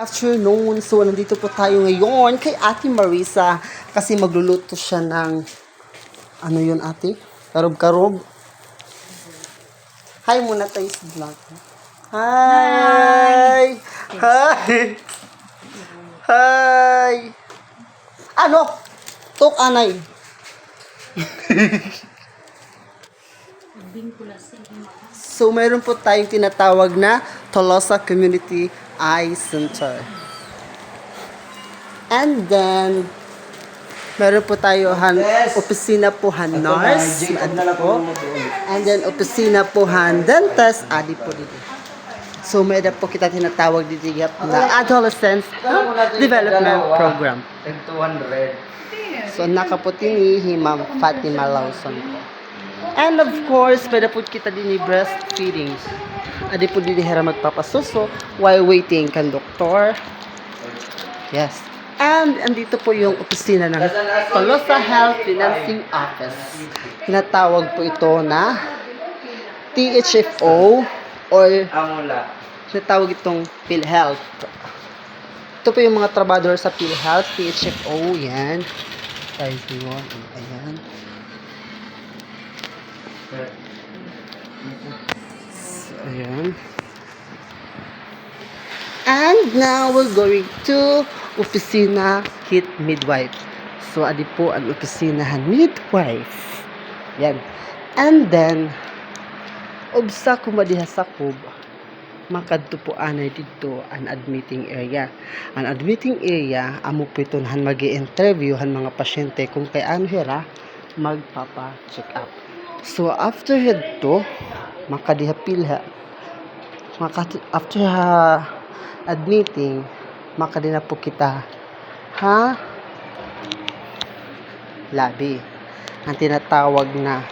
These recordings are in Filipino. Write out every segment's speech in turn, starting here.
Afternoon. So, nandito po tayo ngayon kay Ate Marisa kasi magluluto siya ng ano yun, ate? Karob-karob. Hi muna tayo sa vlog. Hi! Hi! Hi! Ano? Tok anay. So, mayroon po tayong tinatawag na Tolosa Community Eye Center. And then, meron po tayo opisina po nurse, adi po. And then, opisina po dentist, adi po dito. So, meron po kita tinatawag dito na Adolescent Development Program. 200. So, nakaputi ni Ma'am Fatima Lawson po. And of course, meron po kita din ni breastfeeding. Adi po din hera magpapasuso while waiting kan doktor. Yes. And andito po yung opisina ng Tolosa Health Financing Office. Tinatawag po ito na THFO or Amula. tinatawag itong PhilHealth. Ito po yung mga trabador sa PhilHealth, THFO, yan. Tayo yun, ayan. So, ayan. And now we're going to opisina hit midwife. So, adi po ang opisinahan midwife. Yan. And then, obsa kumadiha sa kub, makadto po anay dito ang admitting area. Ang admitting area, amo po ito han mag-i-interview han mga pasyente kung kay ano hira magpapa-check up. So, after to, makadiha pilha, after admitting, makadina po kita labi. Ang tinatawag na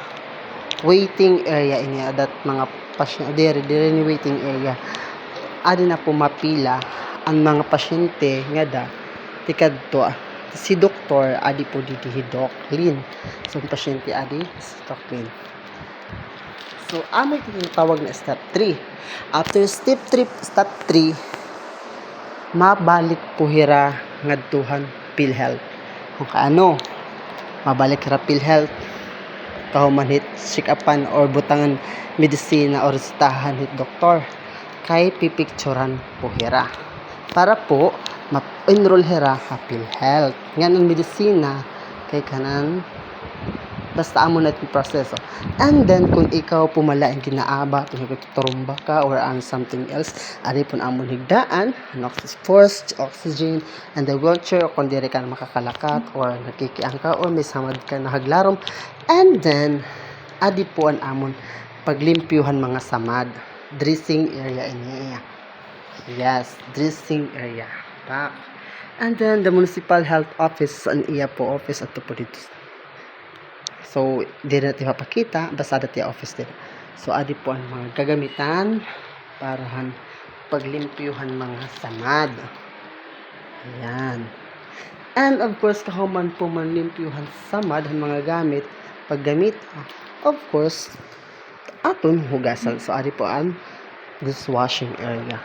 waiting area ini adat mga pasyente dire ni waiting area. Adi na po mapila ang mga pasyente nga da tikadto si doktor adi po dito Doc Lin. So ang pasyente adi si Doc Lin. So amo tinatawag na step 3. After step 3, mabalik po hira ngadtuhan PhilHealth. Kung kaano, mabalik hira PhilHealth, kahuman hit check-upan or butangan medisina or resetahan hit doktor. Kay pipicturan po hira. Para po, ma-enroll hira ka PhilHealth. Nga ng medisina, kay kanan, basta amo na itong proseso. And then, kung ikaw pumala ang ginaaba, turumba ka, or something else, ari po amon higdaan, forced oxygen, and the wheelchair, kung dire ka na makakalakat, or nakikiang ka, or may samad ka na haglarom. And then, adi po ang amon paglimpyuhan mga samad. Dressing area niya. Yes, dressing area. Back. And then, the municipal health office, ang iya po office at po dito. So, di natin mapakita, basta dati office din. So, adi po ang mga gagamitan para paglimpyuhan mga samad. Ayan. And of course, kahuman po manlimpyuhan samad ang mga gamit, paggamit, of course, aton hugasan. So, adi po ang dishwashing area.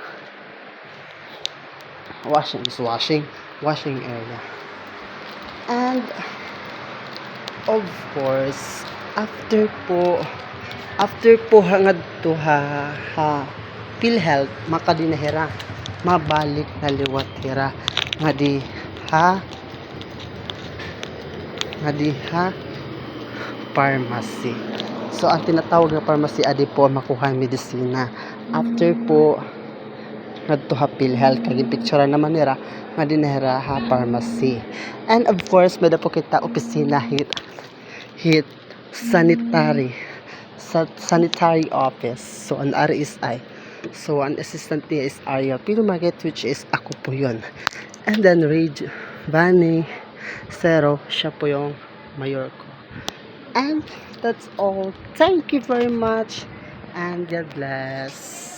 Washing area. And of course, after po hangad to PhilHealth, makadinahira, mabalik na liwat hira, nga di pharmacy. So, ang tinatawag na pharmacy, adi po makuha ang medisina. After po, ngadto PhilHealth, kaging picture naman nira, nga dinahira pharmacy. And of course, may po kita opisina hit sanitary office. So, an RSI. So, an assistant niya is Ariel Pilumaget, which is ako po yun. And then, Rage Bani Zero, siya po yung mayor ko. And that's all. Thank you very much. And God bless.